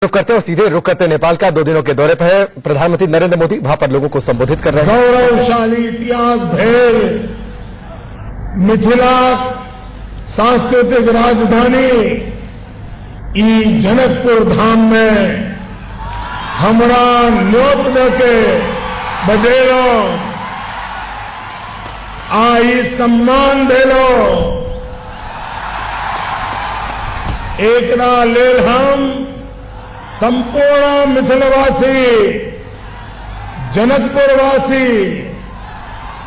रुक करते और सीधे रुक करते नेपाल का 2 दिनों के दौरे पर है प्रधानमंत्री नरेंद्र मोदी। वहां पर लोगों को संबोधित कर रहे हैं। गौरवशाली इतिहास भेल मिथिला सांस्कृतिक राजधानी ई जनकपुर धाम में हमरा न्योत के बजेलो आई सम्मान देलो एकरा लेल हम संपूर्ण मिथिलवासी जनकपुरवासी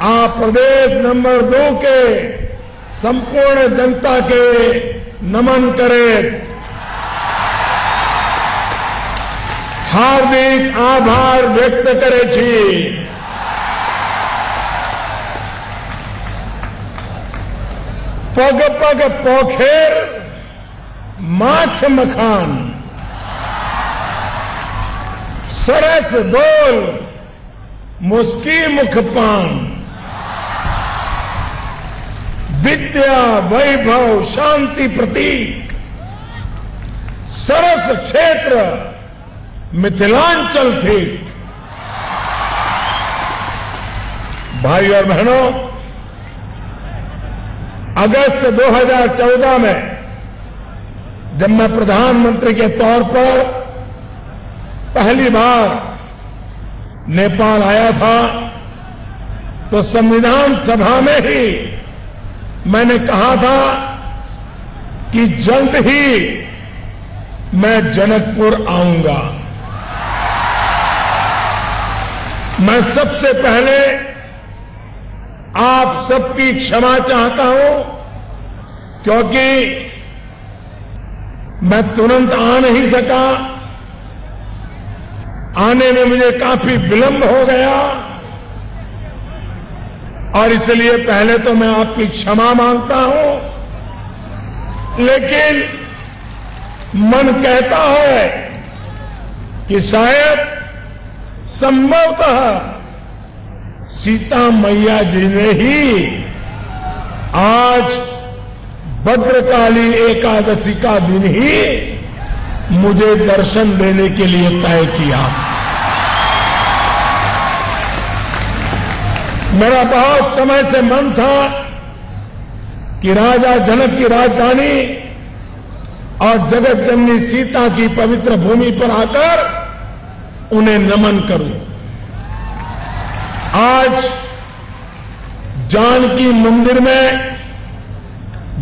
आ प्रदेश नंबर 2 के संपूर्ण जनता के नमन करे हार्दिक आभार व्यक्त करे छी। पग पग पोखेर माछ मखान सरस बोल मुस्की मुखपान विद्या वैभव शांति प्रतीक सरस क्षेत्र मिथिलांचल थी। भाई और बहनों, अगस्त 2014 में जब मैं प्रधानमंत्री के तौर पर पहली बार नेपाल आया था तो संविधान सभा में ही मैंने कहा था कि जल्द ही मैं जनकपुर आऊंगा। मैं सबसे पहले आप सबकी क्षमा चाहता हूं क्योंकि मैं तुरंत आ नहीं सका। आने में मुझे काफी विलंब हो गया और इसलिए पहले तो मैं आपकी क्षमा मांगता हूं, लेकिन मन कहता है कि शायद संभवतः सीता मैया जी ने ही आज भद्रकाली एकादशी का दिन ही मुझे दर्शन देने के लिए तय किया। मेरा बहुत समय से मन था कि राजा जनक की राजधानी और जगत जननी सीता की पवित्र भूमि पर आकर उन्हें नमन करूं। आज जानकी मंदिर में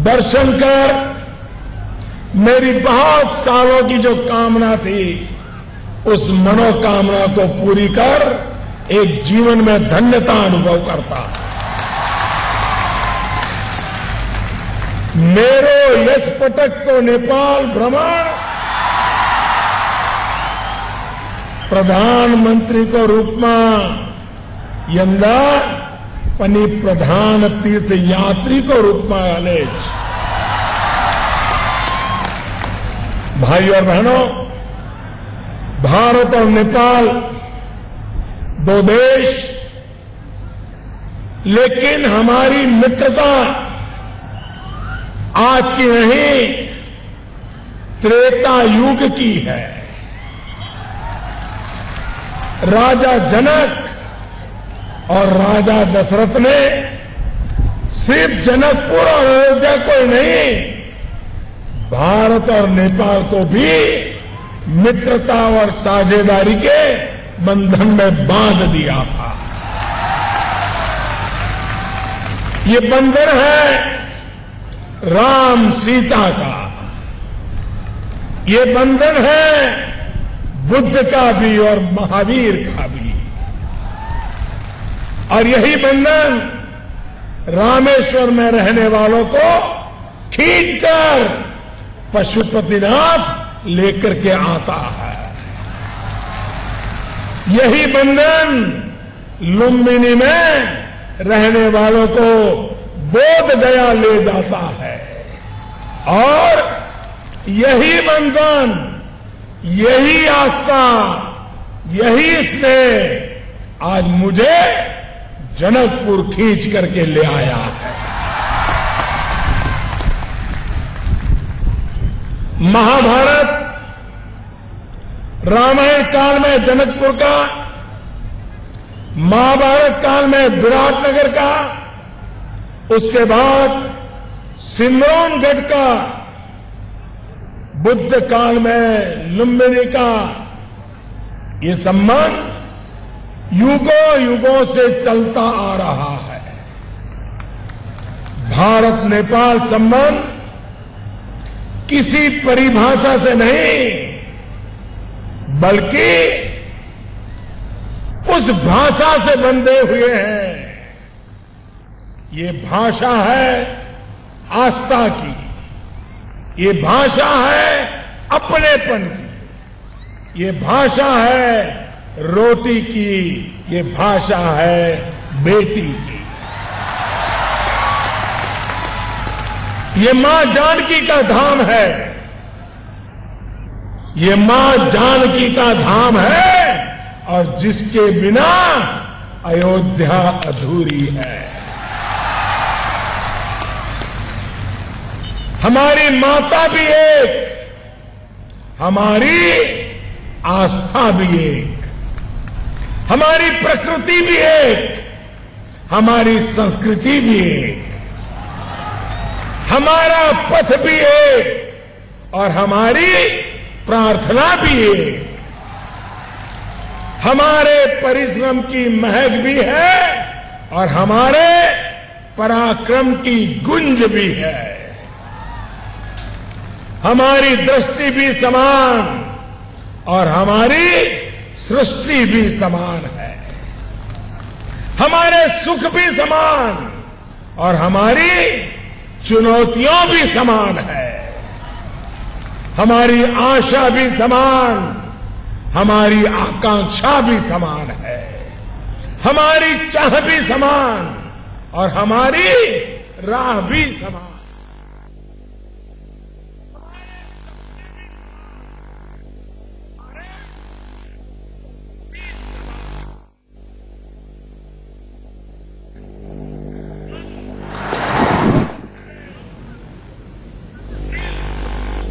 दर्शन कर मेरी बहुत सालों की जो कामना थी उस मनोकामना को पूरी कर एक जीवन में धन्यता अनुभव करता। मेरो यश पटक तो नेपाल भ्रमण प्रधानमंत्री को रूप में यंदा पनी प्रधान तीर्थ यात्री को रूप में आलेज। भाई और बहनों, भारत और नेपाल 2 देश, लेकिन हमारी मित्रता आज की नहीं त्रेता युग की है। राजा जनक और राजा दशरथ ने सिर्फ जनकपुर और अयोध्या को ही नहीं भारत और नेपाल को भी मित्रता और साझेदारी के बंधन में बांध दिया था। ये बंधन है राम सीता का, ये बंधन है बुद्ध का भी और महावीर का भी, और यही बंधन रामेश्वर में रहने वालों को खींचकर पशुपतिनाथ लेकर के आता है। यही बंधन लुम्बिनी में रहने वालों को बोध गया ले जाता है, और यही बंधन, यही आस्था, यही स्नेह आज मुझे जनकपुर खींच करके ले आया है। महाभारत रामायण काल में जनकपुर का, महाभारत काल में विराटनगर का, उसके बाद सिमरौनगढ़ का, बुद्ध काल में लुम्बिनी का, ये संबंध युगों युगों से चलता आ रहा है। भारत नेपाल संबंध किसी परिभाषा से नहीं, बल्कि उस भाषा से बंधे हुए हैं। ये भाषा है आस्था की, ये भाषा है अपनेपन की, ये भाषा है रोटी की, ये भाषा है बेटी की। ये मां जानकी का धाम है, ये मां जानकी का धाम है, और जिसके बिना अयोध्या अधूरी है। हमारी माता भी एक, हमारी आस्था भी एक, हमारी प्रकृति भी एक, हमारी संस्कृति भी एक, हमारा पथ भी एक, और हमारी प्रार्थना भी एक, हमारे परिश्रम की महक भी है, और हमारे पराक्रम की गुंज भी है। हमारी दृष्टि भी समान और हमारी सृष्टि भी समान है। हमारे सुख भी समान और हमारी चुनौतियां भी समान है। हमारी आशा भी समान, हमारी आकांक्षा भी समान है। हमारी चाह भी समान और हमारी राह भी समान।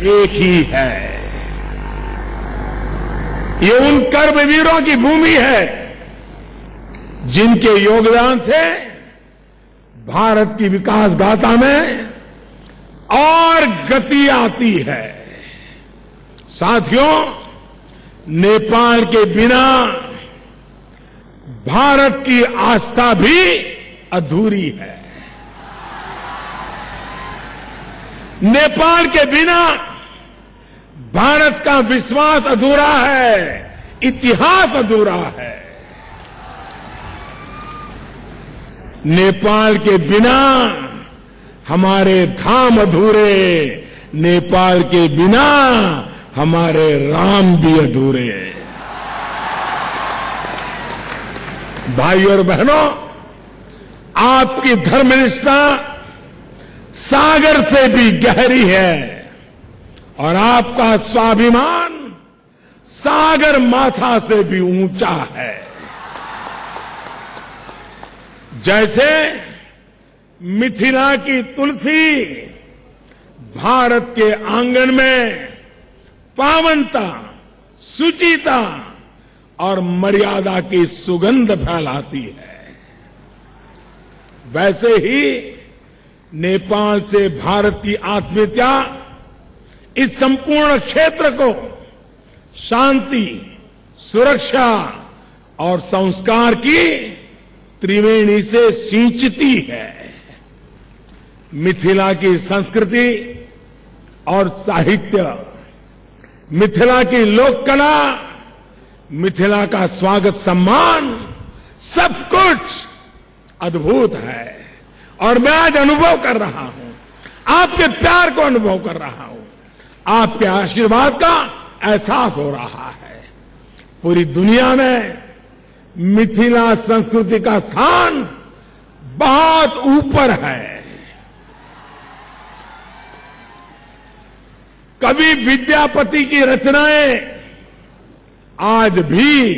एक ही है। ये उन कर्मवीरों की भूमि है जिनके योगदान से भारत की विकास गाथा में और गति आती है। साथियों, नेपाल के बिना भारत की आस्था भी अधूरी है। नेपाल के बिना भारत का विश्वास अधूरा है, इतिहास अधूरा है। नेपाल के बिना हमारे धाम अधूरे, नेपाल के बिना हमारे राम भी अधूरे। भाइयों और बहनों, आपकी धर्मनिष्ठा सागर से भी गहरी है और आपका स्वाभिमान सागर माथा से भी ऊंचा है। जैसे मिथिला की तुलसी भारत के आंगन में पावनता, शुचिता और मर्यादा की सुगंध फैलाती है, वैसे ही नेपाल से भारत की आत्मीयता इस संपूर्ण क्षेत्र को शांति, सुरक्षा और संस्कार की त्रिवेणी से सींचती है। मिथिला की संस्कृति और साहित्य, मिथिला की लोक कला, मिथिला का स्वागत सम्मान, सब कुछ अद्भुत है। और मैं आज अनुभव कर रहा हूं, आपके प्यार को अनुभव कर रहा हूं, आपके आशीर्वाद का एहसास हो रहा है। पूरी दुनिया में मिथिला संस्कृति का स्थान बहुत ऊपर है। कवि विद्यापति की रचनाएं आज भी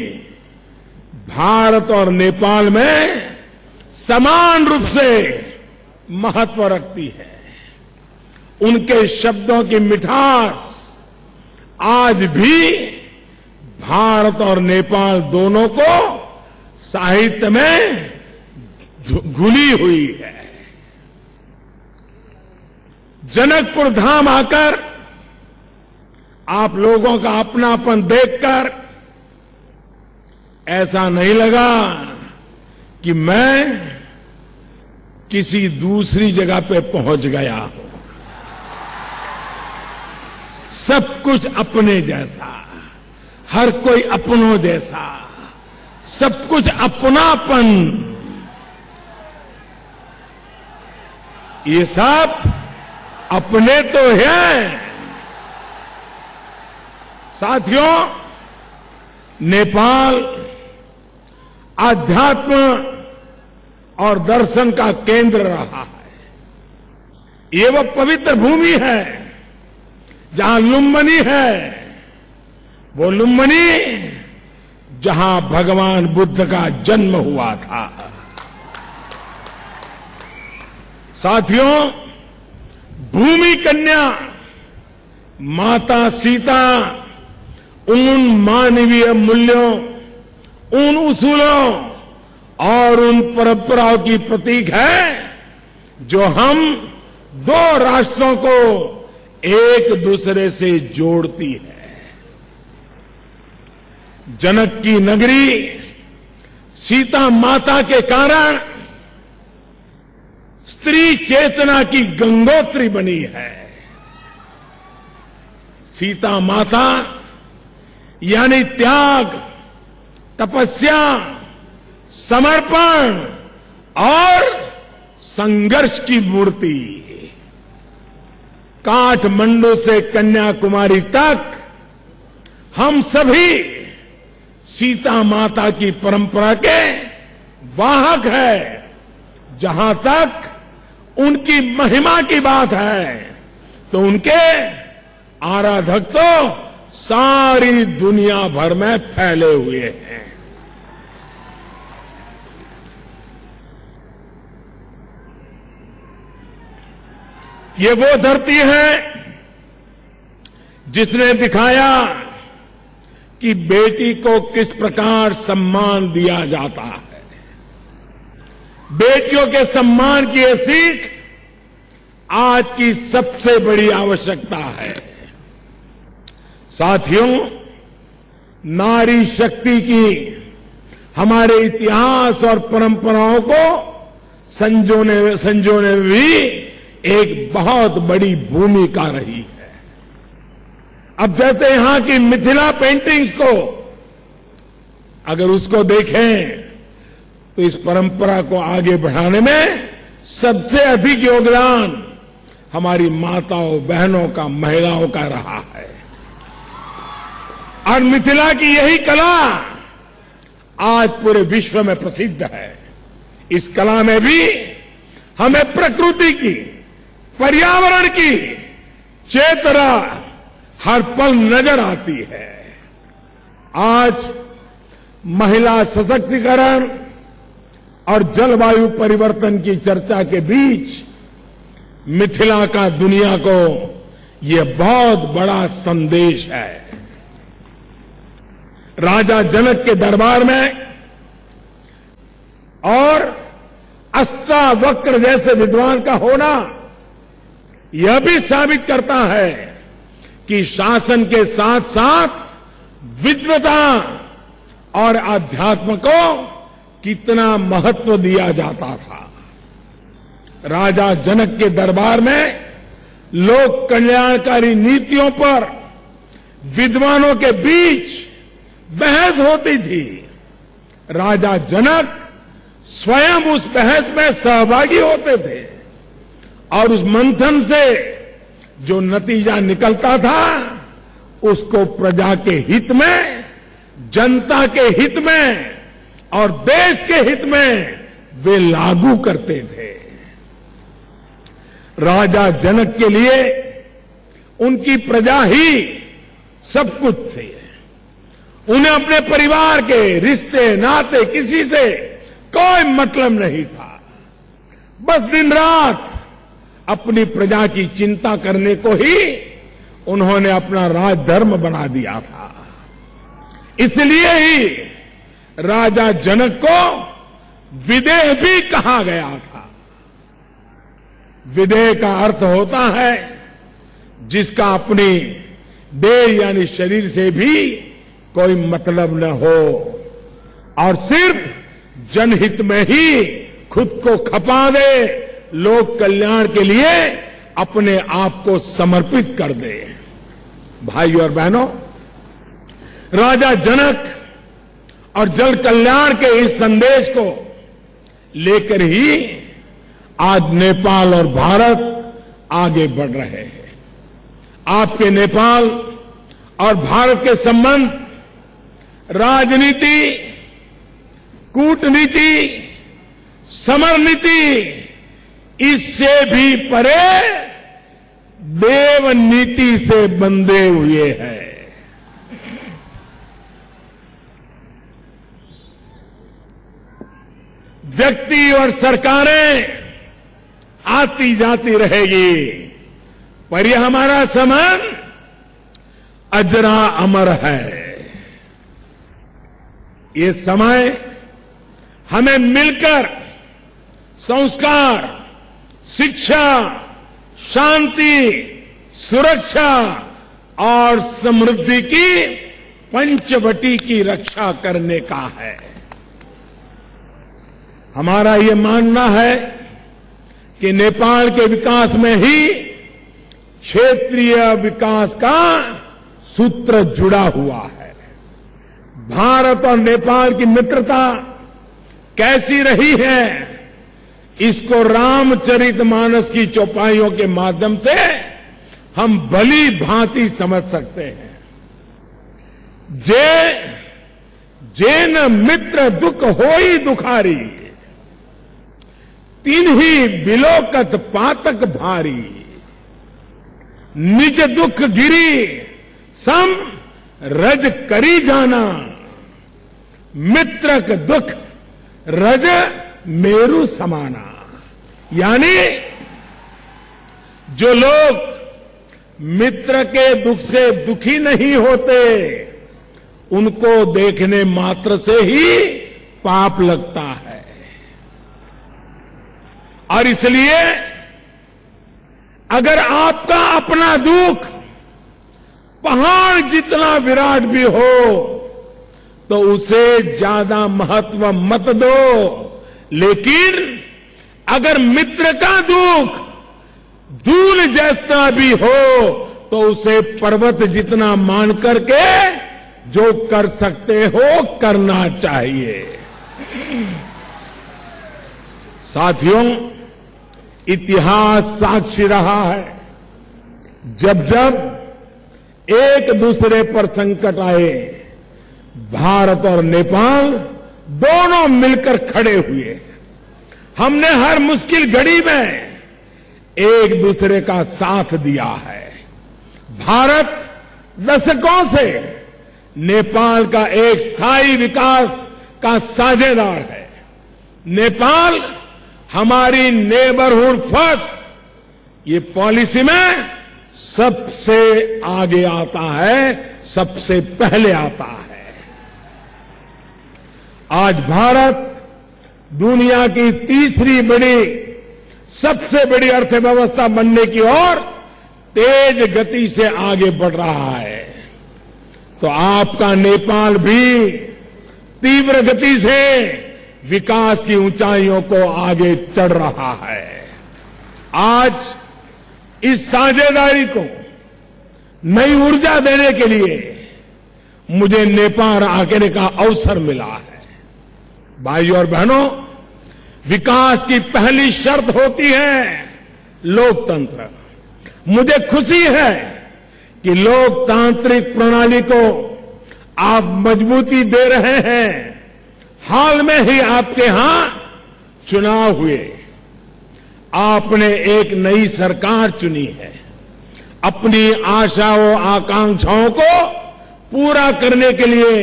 भारत और नेपाल में समान रूप से महत्व रखती है। उनके शब्दों की मिठास आज भी भारत और नेपाल दोनों को साहित्य में घुली हुई है। जनकपुर धाम आकर आप लोगों का अपनापन देखकर ऐसा नहीं लगा कि मैं किसी दूसरी जगह पे पहुंच गया हूं। सब कुछ अपने जैसा, हर कोई अपनों जैसा, सब कुछ अपनापन, ये सब अपने तो हैं। साथियों, नेपाल आध्यात्म और दर्शन का केंद्र रहा है। ये वो पवित्र भूमि है जहां लुम्बिनी है, वो लुम्बिनी जहां भगवान बुद्ध का जन्म हुआ था। साथियों, भूमि कन्या माता सीता उन मानवीय मूल्यों, उन उसूलों और उन परंपराओं की प्रतीक है जो हम दो राष्ट्रों को एक दूसरे से जोड़ती है। जनक की नगरी सीता माता के कारण स्त्री चेतना की गंगोत्री बनी है। सीता माता यानी त्याग, तपस्या, समर्पण और संघर्ष की मूर्ति। काठमांडू से कन्याकुमारी तक हम सभी सीता माता की परंपरा के वाहक है। जहां तक उनकी महिमा की बात है तो उनके आराधक तो सारी दुनिया भर में फैले हुए हैं। ये वो धरती है जिसने दिखाया कि बेटी को किस प्रकार सम्मान दिया जाता है। बेटियों के सम्मान की ये सीख आज की सबसे बड़ी आवश्यकता है। साथियों, नारी शक्ति की हमारे इतिहास और परंपराओं को संजोने में भी एक बहुत बड़ी भूमिका रही है। अब जैसे यहां की मिथिला पेंटिंग्स को अगर उसको देखें तो इस परंपरा को आगे बढ़ाने में सबसे अधिक योगदान हमारी माताओं, बहनों का, महिलाओं का रहा है। और मिथिला की यही कला आज पूरे विश्व में प्रसिद्ध है। इस कला में भी हमें प्रकृति की, पर्यावरण की चेतना हर पल नजर आती है। आज महिला सशक्तिकरण और जलवायु परिवर्तन की चर्चा के बीच मिथिला का दुनिया को यह बहुत बड़ा संदेश है। राजा जनक के दरबार में और अष्टावक्र जैसे विद्वान का होना यह भी साबित करता है कि शासन के साथ साथ विद्वता और अध्यात्म को कितना महत्व दिया जाता था। राजा जनक के दरबार में लोक कल्याणकारी नीतियों पर विद्वानों के बीच बहस होती थी। राजा जनक स्वयं उस बहस में सहभागी होते थे और उस मंथन से जो नतीजा निकलता था उसको प्रजा के हित में, जनता के हित में और देश के हित में वे लागू करते थे। राजा जनक के लिए उनकी प्रजा ही सब कुछ थी। उन्हें अपने परिवार के रिश्ते नाते किसी से कोई मतलब नहीं था। बस दिन रात अपनी प्रजा की चिंता करने को ही उन्होंने अपना राजधर्म बना दिया था। इसलिए ही राजा जनक को विदेह भी कहा गया था। विदेह का अर्थ होता है जिसका अपनी देह यानी शरीर से भी कोई मतलब न हो और सिर्फ जनहित में ही खुद को खपा दे, लोक कल्याण के लिए अपने आप को समर्पित कर दे। भाइयों और बहनों, राजा जनक और जन कल्याण के इस संदेश को लेकर ही आज नेपाल और भारत आगे बढ़ रहे हैं। आपके नेपाल और भारत के संबंध राजनीति, कूटनीति, समरनीति इससे भी परे देव नीति से बंधे हुए हैं। व्यक्ति और सरकारें आती जाती रहेगी, पर यह हमारा संबंध अजरा अमर है। ये समय हमें मिलकर संस्कार, शिक्षा, शांति, सुरक्षा और समृद्धि की पंचवटी की रक्षा करने का है। हमारा ये मानना है कि नेपाल के विकास में ही क्षेत्रीय विकास का सूत्र जुड़ा हुआ है। भारत और नेपाल की मित्रता कैसी रही है, इसको रामचरितमानस की चौपाइयों के माध्यम से हम भली भांति समझ सकते हैं। जेन मित्र दुख होई दुखारी, तिन्ही विलोकत पातक भारी। निज दुख गिरी सम रज करी जाना, मित्रक दुख रज मेरु समाना। यानी जो लोग मित्र के दुख से दुखी नहीं होते, उनको देखने मात्र से ही पाप लगता है। और इसलिए अगर आपका अपना दुख पहाड़ जितना विराट भी हो तो उसे ज्यादा महत्व मत दो, लेकिन अगर मित्र का दुख धूल जैसा भी हो तो उसे पर्वत जितना मान करके जो कर सकते हो करना चाहिए। साथियों, इतिहास साक्षी रहा है, जब जब एक दूसरे पर संकट आए, भारत और नेपाल दोनों मिलकर खड़े हुए। हमने हर मुश्किल घड़ी में एक दूसरे का साथ दिया है। भारत दशकों से नेपाल का एक स्थायी विकास का साझेदार है। नेपाल हमारी नेबरहुड फर्स्ट ये पॉलिसी में सबसे आगे आता है, सबसे पहले आता है। आज भारत दुनिया की तीसरी बड़ी, सबसे बड़ी अर्थव्यवस्था बनने की ओर तेज गति से आगे बढ़ रहा है। तो आपका नेपाल भी तीव्र गति से विकास की ऊंचाइयों को आगे चढ़ रहा है। आज इस साझेदारी को नई ऊर्जा देने के लिए मुझे नेपाल आने का अवसर मिला है। भाइयों और बहनों, विकास की पहली शर्त होती है लोकतंत्र। मुझे खुशी है कि लोकतांत्रिक प्रणाली को आप मजबूती दे रहे हैं। हाल में ही आपके यहां चुनाव हुए, आपने एक नई सरकार चुनी है। अपनी आशाओं आकांक्षाओं को पूरा करने के लिए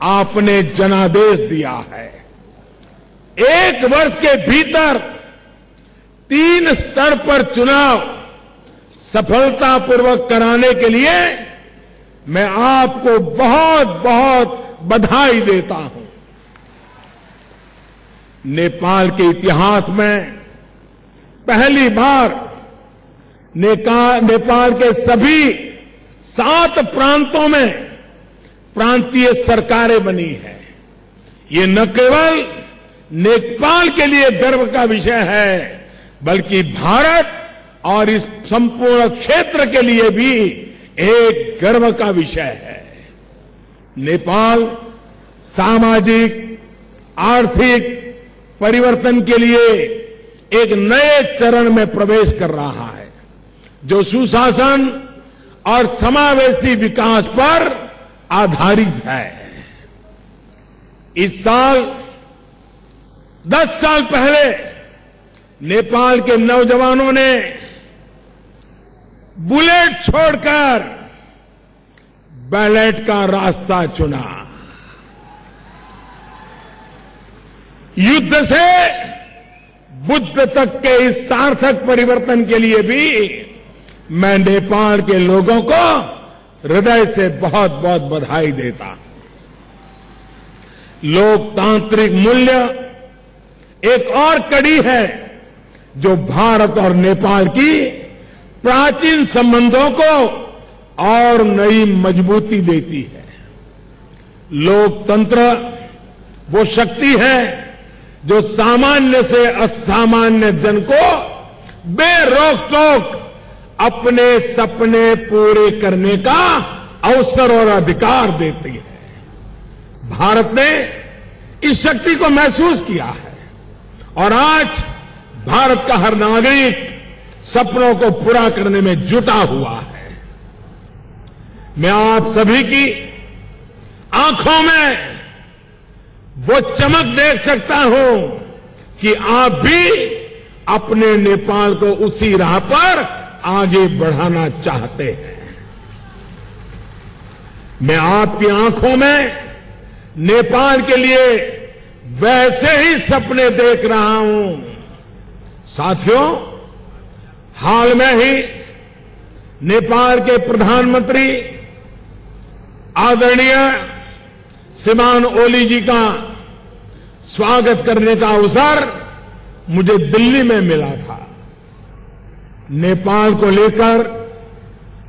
आपने जनादेश दिया है। 1 वर्ष के भीतर 3 स्तर पर चुनाव सफलतापूर्वक कराने के लिए मैं आपको बहुत बहुत बधाई देता हूं। नेपाल के इतिहास में पहली बार नेपाल के सभी 7 प्रांतों में प्रांतीय सरकारें बनी है। ये न केवल नेपाल के लिए गर्व का विषय है, बल्कि भारत और इस संपूर्ण क्षेत्र के लिए भी एक गर्व का विषय है। नेपाल सामाजिक आर्थिक परिवर्तन के लिए एक नए चरण में प्रवेश कर रहा है, जो सुशासन और समावेशी विकास पर आधारित है। इस साल 10 साल पहले नेपाल के नौजवानों ने बुलेट छोड़कर बैलेट का रास्ता चुना। युद्ध से बुद्ध तक के इस सार्थक परिवर्तन के लिए भी मैं नेपाल के लोगों को हृदय से बहुत बहुत बधाई देता हूं। लोकतांत्रिक मूल्य एक और कड़ी है जो भारत और नेपाल की प्राचीन संबंधों को और नई मजबूती देती है। लोकतंत्र वो शक्ति है जो सामान्य से असामान्य जन को बेरोक-टोक अपने सपने पूरे करने का अवसर और अधिकार देती है। भारत ने इस शक्ति को महसूस किया है और आज भारत का हर नागरिक सपनों को पूरा करने में जुटा हुआ है। मैं आप सभी की आंखों में वो चमक देख सकता हूं कि आप भी अपने नेपाल को उसी राह पर आगे बढ़ाना चाहते हैं। मैं आपकी आंखों में नेपाल के लिए वैसे ही सपने देख रहा हूं। साथियों, हाल में ही नेपाल के प्रधानमंत्री आदरणीय श्रीमान ओली जी का स्वागत करने का अवसर मुझे दिल्ली में मिला था। नेपाल को लेकर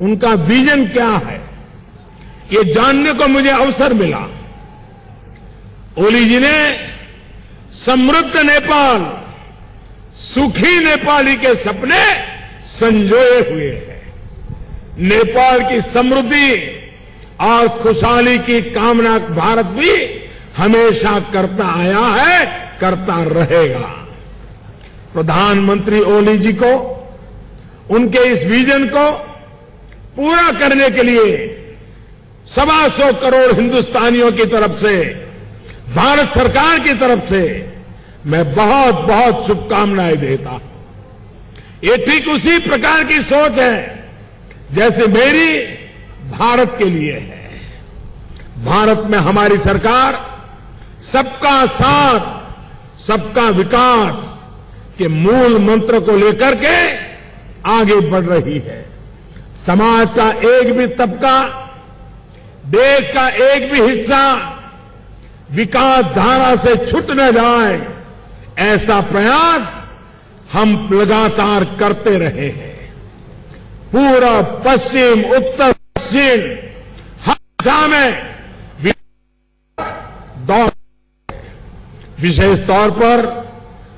उनका विजन क्या है, ये जानने को मुझे अवसर मिला। ओली जी ने समृद्ध नेपाल, सुखी नेपाली के सपने संजोए हुए हैं। नेपाल की समृद्धि और खुशहाली की कामना भारत भी हमेशा करता आया है, करता रहेगा। प्रधानमंत्री ओली जी को उनके इस विजन को पूरा करने के लिए 125 करोड़ हिंदुस्तानियों की तरफ से, भारत सरकार की तरफ से मैं बहुत बहुत शुभकामनाएं देता हूं। ये ठीक उसी प्रकार की सोच है जैसे मेरी भारत के लिए है। भारत में हमारी सरकार सबका साथ, सबका विकास के मूल मंत्र को लेकर के आगे बढ़ रही है। समाज का एक भी तबका, देश का एक भी हिस्सा विकास धारा से छूट न जाए, ऐसा प्रयास हम लगातार करते रहे हैं। पूरा पश्चिम, उत्तर पश्चिम हर दिशा में दौर, विशेष तौर पर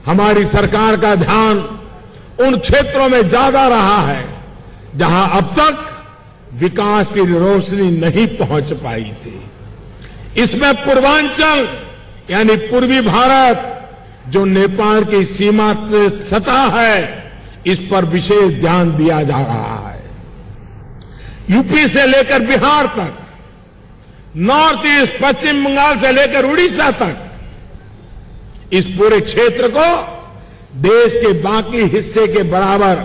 हमारी सरकार का ध्यान उन क्षेत्रों में ज्यादा रहा है जहां अब तक विकास की रोशनी नहीं पहुंच पाई थी। इसमें पूर्वांचल यानी पूर्वी भारत जो नेपाल की सीमा से सटा है, इस पर विशेष ध्यान दिया जा रहा है। यूपी से लेकर बिहार तक, नॉर्थ ईस्ट पश्चिम बंगाल से लेकर उड़ीसा तक, इस पूरे क्षेत्र को देश के बाकी हिस्से के बराबर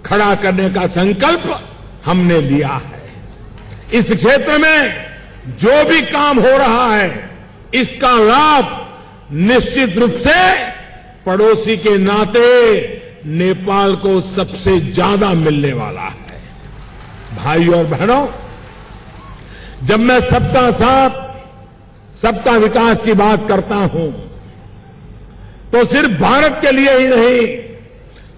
खड़ा करने का संकल्प हमने लिया है। इस क्षेत्र में जो भी काम हो रहा है, इसका लाभ निश्चित रूप से पड़ोसी के नाते नेपाल को सबसे ज्यादा मिलने वाला है। भाइयों और बहनों, जब मैं सबका साथ सबका विकास की बात करता हूं तो सिर्फ भारत के लिए ही नहीं,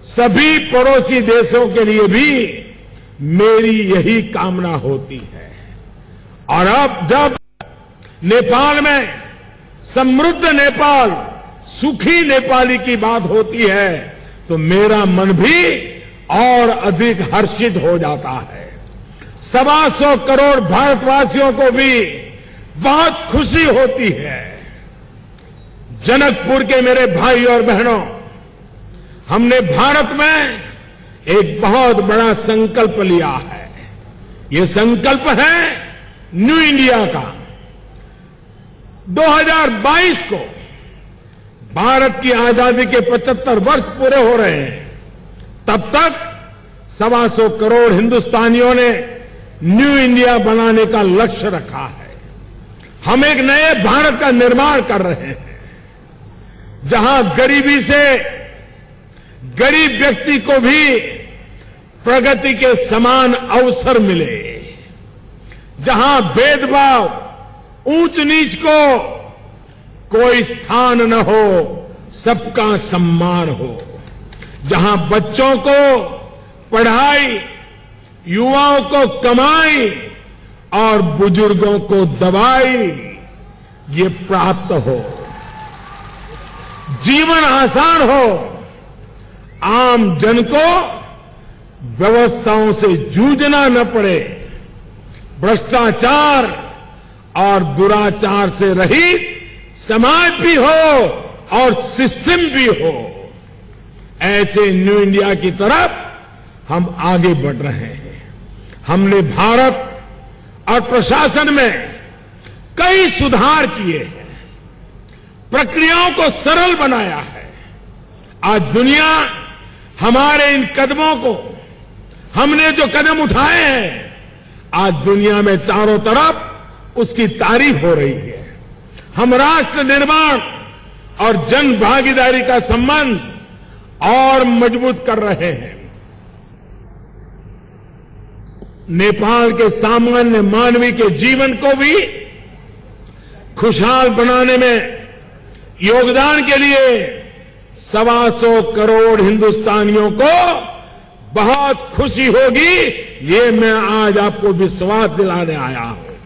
सभी पड़ोसी देशों के लिए भी मेरी यही कामना होती है। और अब जब नेपाल में समृद्ध नेपाल, सुखी नेपाली की बात होती है तो मेरा मन भी और अधिक हर्षित हो जाता है। 125 करोड़ भारतवासियों को भी बहुत खुशी होती है। जनकपुर के मेरे भाई और बहनों, हमने भारत में एक बहुत बड़ा संकल्प लिया है। ये संकल्प है न्यू इंडिया का। 2022 को भारत की आजादी के 75 वर्ष पूरे हो रहे हैं। तब तक 125 करोड़ हिंदुस्तानियों ने न्यू इंडिया बनाने का लक्ष्य रखा है। हम एक नए भारत का निर्माण कर रहे हैं, जहां गरीबी से गरीब व्यक्ति को भी प्रगति के समान अवसर मिले, जहां भेदभाव, ऊंच नीच को कोई स्थान न हो, सबका सम्मान हो, जहां बच्चों को पढ़ाई, युवाओं को कमाई और बुजुर्गों को दवाई ये प्राप्त हो, जीवन आसान हो, आम जन को व्यवस्थाओं से जूझना न पड़े, भ्रष्टाचार और दुराचार से रहित समाज भी हो और सिस्टम भी हो। ऐसे न्यू इंडिया की तरफ हम आगे बढ़ रहे हैं। हमने भारत और प्रशासन में कई सुधार किए हैं, प्रक्रियाओं को सरल बनाया है। आज दुनिया हमारे इन कदमों को, हमने जो कदम उठाए हैं, आज दुनिया में चारों तरफ उसकी तारीफ हो रही है। हम राष्ट्र निर्माण और जन भागीदारी का संबंध और मजबूत कर रहे हैं। नेपाल के सामान्य मानवी के जीवन को भी खुशहाल बनाने में योगदान के लिए 125 करोड़ हिंदुस्तानियों को बहुत खुशी होगी, ये मैं आज आपको विश्वास दिलाने आया हूं।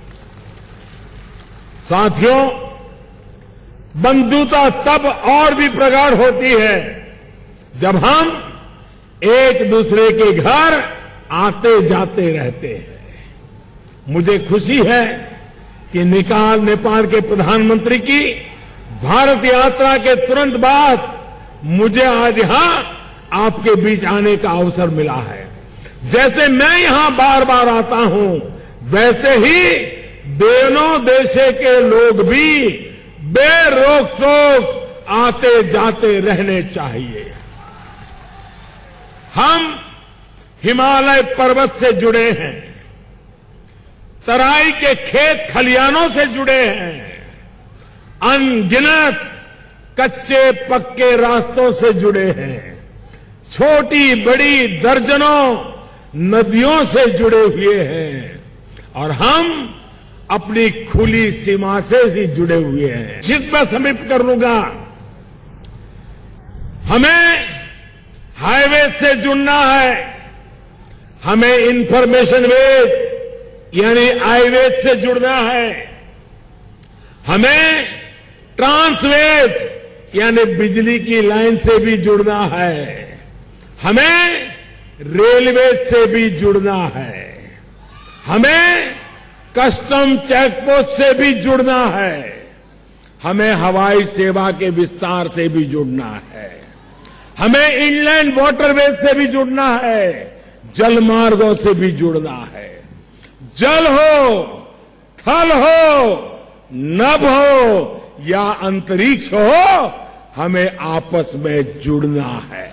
साथियों, बंधुता तब और भी प्रगाढ़ होती है जब हम एक दूसरे के घर आते जाते रहते हैं। मुझे खुशी है कि नेपाल के प्रधानमंत्री की भारत यात्रा के तुरंत बाद मुझे आज यहां आपके बीच आने का अवसर मिला है। जैसे मैं यहां बार बार आता हूं, वैसे ही दोनों देशों के लोग भी बेरोक टोक आते जाते रहने चाहिए। हम हिमालय पर्वत से जुड़े हैं, तराई के खेत खलियानों से जुड़े हैं, अनगिनत कच्चे पक्के रास्तों से जुड़े हैं, छोटी बड़ी दर्जनों नदियों से जुड़े हुए हैं और हम अपनी खुली सीमा से ही जुड़े हुए हैं। निश्चित मैं समीप कर लूंगा, हमें हाईवे से जुड़ना है, हमें इंफॉर्मेशन वेज यानी आईवेज से जुड़ना है, हमें ट्रांसवेज यानी बिजली की लाइन से भी जुड़ना है, हमें रेलवे से भी जुड़ना है, हमें कस्टम चेकपोस्ट से भी जुड़ना है, हमें हवाई सेवा के विस्तार से भी जुड़ना है, हमें इनलैंड वाटरवेज से भी जुड़ना है, जल मार्गों से भी जुड़ना है। जल हो, थल हो, नभ हो या अंतरिक्ष हो, हमें आपस में जुड़ना है।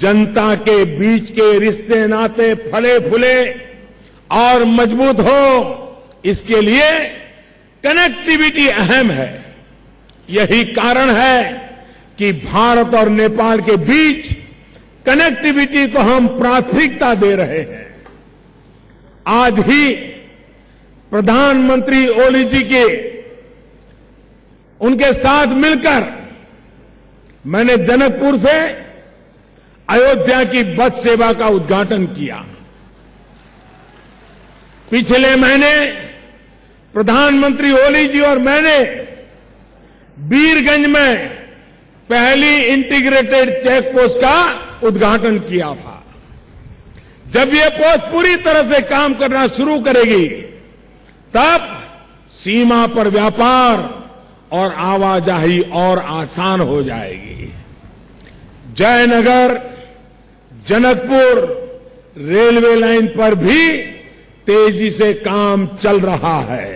जनता के बीच के रिश्ते नाते फले फूले और मजबूत हो, इसके लिए कनेक्टिविटी अहम है। यही कारण है कि भारत और नेपाल के बीच कनेक्टिविटी को हम प्राथमिकता दे रहे हैं। आज ही प्रधानमंत्री ओली जी के उनके साथ मिलकर मैंने जनकपुर से अयोध्या की बस सेवा का उद्घाटन किया। पिछले महीने प्रधानमंत्री ओली जी और मैंने वीरगंज में पहली इंटीग्रेटेड चेक पोस्ट का उद्घाटन किया था। जब ये पोस्ट पूरी तरह से काम करना शुरू करेगी तब सीमा पर व्यापार और आवाजाही और आसान हो जाएगी। जयनगर जनकपुर रेलवे लाइन पर भी तेजी से काम चल रहा है।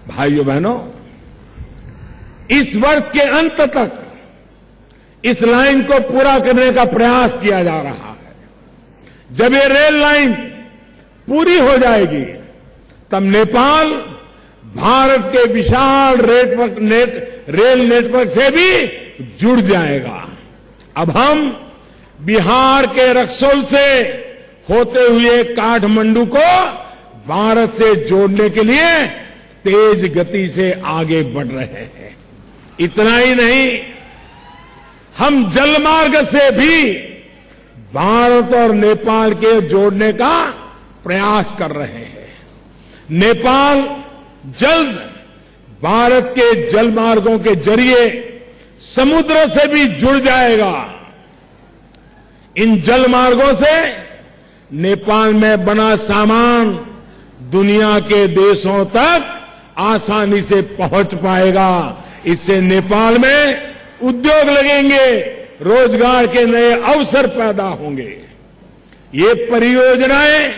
भाइयों बहनों, इस वर्ष के अंत तक इस लाइन को पूरा करने का प्रयास किया जा रहा है। जब ये रेल लाइन पूरी हो जाएगी तब नेपाल भारत के विशाल रेल नेटवर्क से भी जुड़ जाएगा। अब हम बिहार के रक्सौल से होते हुए काठमांडू को भारत से जोड़ने के लिए तेज गति से आगे बढ़ रहे हैं। इतना ही नहीं, हम जलमार्ग से भी भारत और नेपाल के जोड़ने का प्रयास कर रहे हैं। नेपाल जल्द भारत के जलमार्गों के जरिए समुद्र से भी जुड़ जाएगा। इन जलमार्गों से नेपाल में बना सामान दुनिया के देशों तक आसानी से पहुंच पाएगा। इससे नेपाल में उद्योग लगेंगे, रोजगार के नए अवसर पैदा होंगे। ये परियोजनाएं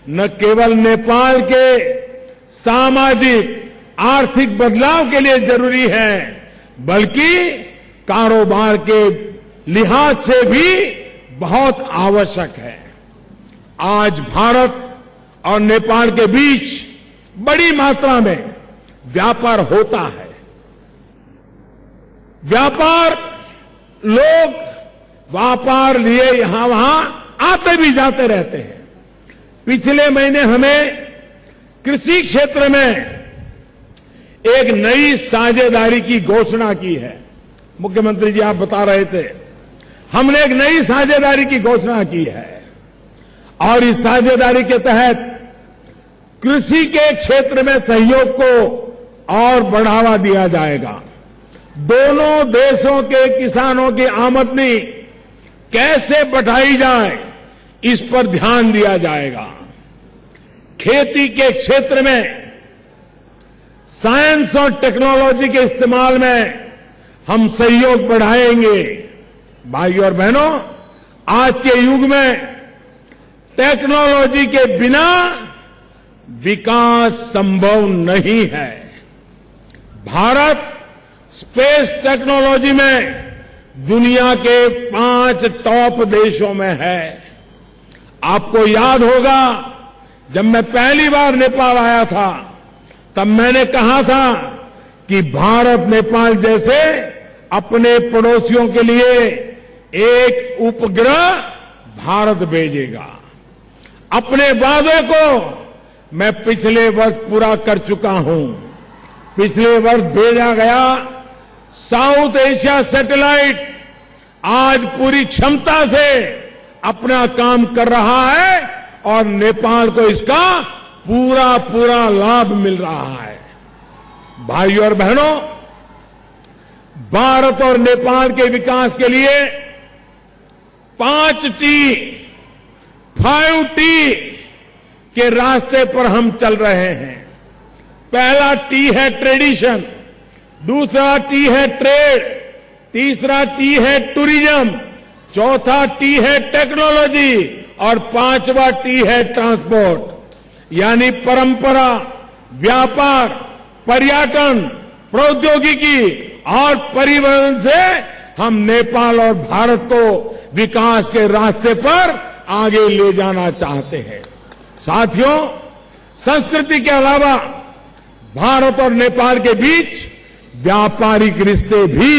न केवल नेपाल के सामाजिक आर्थिक बदलाव के लिए जरूरी है, बल्कि कारोबार के लिहाज से भी बहुत आवश्यक है। आज भारत और नेपाल के बीच बड़ी मात्रा में व्यापार होता है। लोग व्यापार लिए यहां वहां आते भी जाते रहते हैं। पिछले महीने हमें कृषि क्षेत्र में एक नई साझेदारी की घोषणा की है। मुख्यमंत्री जी आप बता रहे थे, हमने एक नई साझेदारी की घोषणा की है और इस साझेदारी के तहत कृषि के क्षेत्र में सहयोग को और बढ़ावा दिया जाएगा। दोनों देशों के किसानों की आमदनी कैसे बढ़ाई जाए, इस पर ध्यान दिया जाएगा। खेती के क्षेत्र में साइंस और टेक्नोलॉजी के इस्तेमाल में हम सहयोग बढ़ाएंगे। भाइयों और बहनों, आज के युग में टेक्नोलॉजी के बिना विकास संभव नहीं है। भारत स्पेस टेक्नोलॉजी में दुनिया के 5 टॉप देशों में है। आपको याद होगा, जब मैं पहली बार नेपाल आया था तब मैंने कहा था कि भारत नेपाल जैसे अपने पड़ोसियों के लिए एक उपग्रह भारत भेजेगा। अपने वादे को मैं पिछले वर्ष पूरा कर चुका हूं। पिछले वर्ष भेजा गया साउथ एशिया सैटेलाइट आज पूरी क्षमता से अपना काम कर रहा है और नेपाल को इसका पूरा लाभ मिल रहा है। भाइयों और बहनों, भारत और नेपाल के विकास के लिए 5T, 5T के रास्ते पर हम चल रहे हैं। पहला T है ट्रेडिशन, दूसरा T है ट्रेड, तीसरा T है टूरिज्म, चौथा T है टेक्नोलॉजी और पांचवा T है ट्रांसपोर्ट। यानी परंपरा, व्यापार, पर्यटन, प्रौद्योगिकी और परिवहन से हम नेपाल और भारत को विकास के रास्ते पर आगे ले जाना चाहते हैं। साथियों, संस्कृति के अलावा भारत और नेपाल के बीच व्यापारिक रिश्ते भी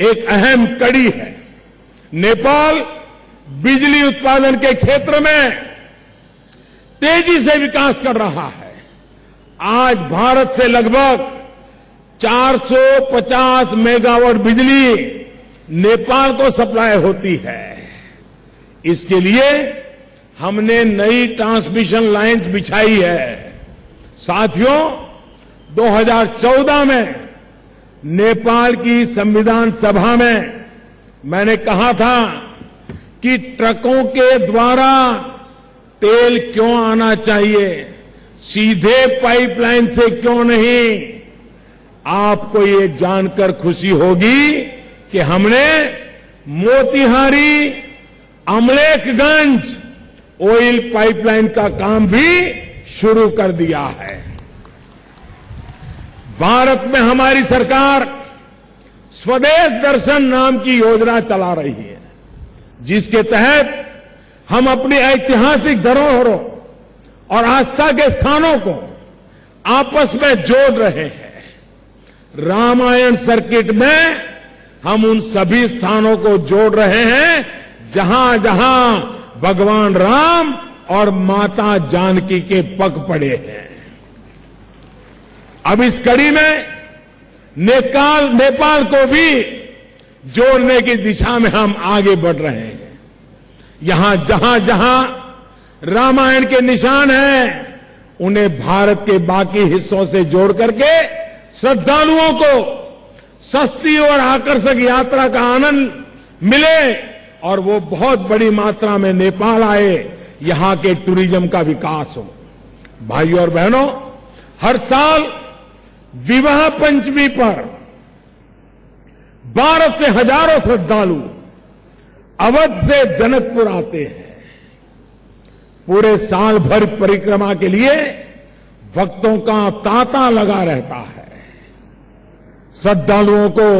एक अहम कड़ी है। नेपाल बिजली उत्पादन के क्षेत्र में तेजी से विकास कर रहा है। आज भारत से लगभग 450 मेगावाट बिजली नेपाल को सप्लाई होती है। इसके लिए हमने नई ट्रांसमिशन लाइन्स बिछाई है। साथियों, 2014 में नेपाल की संविधान सभा में मैंने कहा था कि ट्रकों के द्वारा तेल क्यों आना चाहिए, सीधे पाइपलाइन से क्यों नहीं। आपको ये जानकर खुशी होगी कि हमने मोतिहारी अमलेखगंज ऑयल पाइपलाइन का काम भी शुरू कर दिया है। भारत में हमारी सरकार स्वदेश दर्शन नाम की योजना चला रही है, जिसके तहत हम अपनी ऐतिहासिक धरोहरों और आस्था के स्थानों को आपस में जोड़ रहे हैं। रामायण सर्किट में हम उन सभी स्थानों को जोड़ रहे हैं जहां जहां भगवान राम और माता जानकी के पग पड़े हैं। अब इस कड़ी में नेपाल को भी जोड़ने की दिशा में हम आगे बढ़ रहे हैं। यहां जहां जहां रामायण के निशान हैं, उन्हें भारत के बाकी हिस्सों से जोड़ करके श्रद्धालुओं को सस्ती और आकर्षक यात्रा का आनंद मिले और वो बहुत बड़ी मात्रा में नेपाल आए, यहां के टूरिज्म का विकास हो। भाइयों और बहनों, हर साल विवाह पंचमी पर भारत से हजारों श्रद्धालु अवध से जनकपुर आते हैं। पूरे साल भर परिक्रमा के लिए भक्तों का तांता लगा रहता है। श्रद्धालुओं को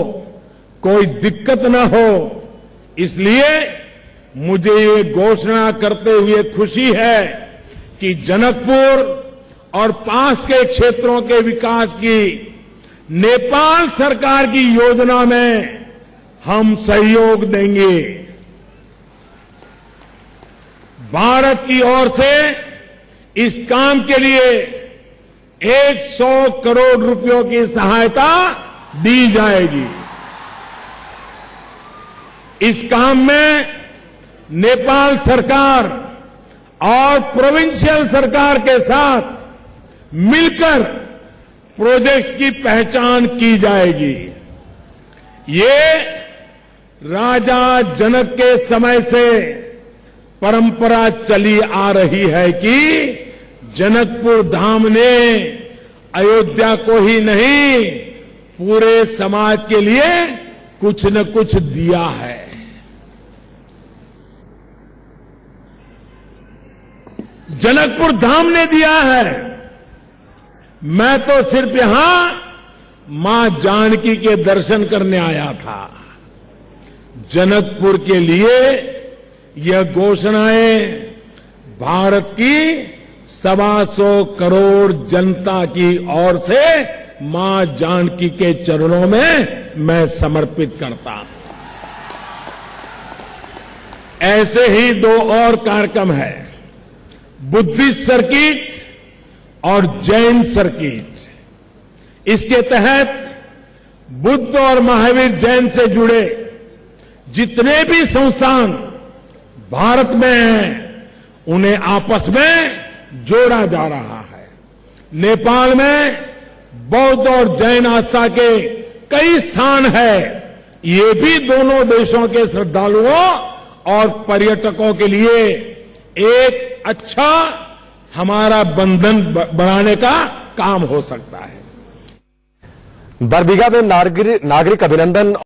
कोई दिक्कत न हो, इसलिए मुझे ये घोषणा करते हुए खुशी है कि जनकपुर और पास के क्षेत्रों के विकास की नेपाल सरकार की योजना में हम सहयोग देंगे। भारत की ओर से इस काम के लिए 100 करोड़ रुपयों की सहायता दी जाएगी। इस काम में नेपाल सरकार और प्रोविंशियल सरकार के साथ मिलकर प्रोजेक्ट्स की पहचान की जाएगी। ये राजा जनक के समय से परंपरा चली आ रही है कि जनकपुर धाम ने अयोध्या को ही नहीं, पूरे समाज के लिए कुछ न कुछ दिया है। जनकपुर धाम ने दिया है। मैं तो सिर्फ यहां मां जानकी के दर्शन करने आया था। जनकपुर के लिए यह घोषणाएं भारत की 125 करोड़ जनता की ओर से मां जानकी के चरणों में मैं समर्पित करता हूं। ऐसे ही 2 और कार्यक्रम है, बुद्धिस्ट सर्किट और जैन सर्किट। इसके तहत बुद्ध और महावीर जैन से जुड़े जितने भी संस्थान भारत में हैं, उन्हें आपस में जोड़ा जा रहा है। नेपाल में बौद्ध और जैन आस्था के कई स्थान हैं। ये भी दोनों देशों के श्रद्धालुओं और पर्यटकों के लिए एक अच्छा हमारा बंधन बढ़ाने का काम हो सकता है। बरबीघा में नागरिक अभिनंदन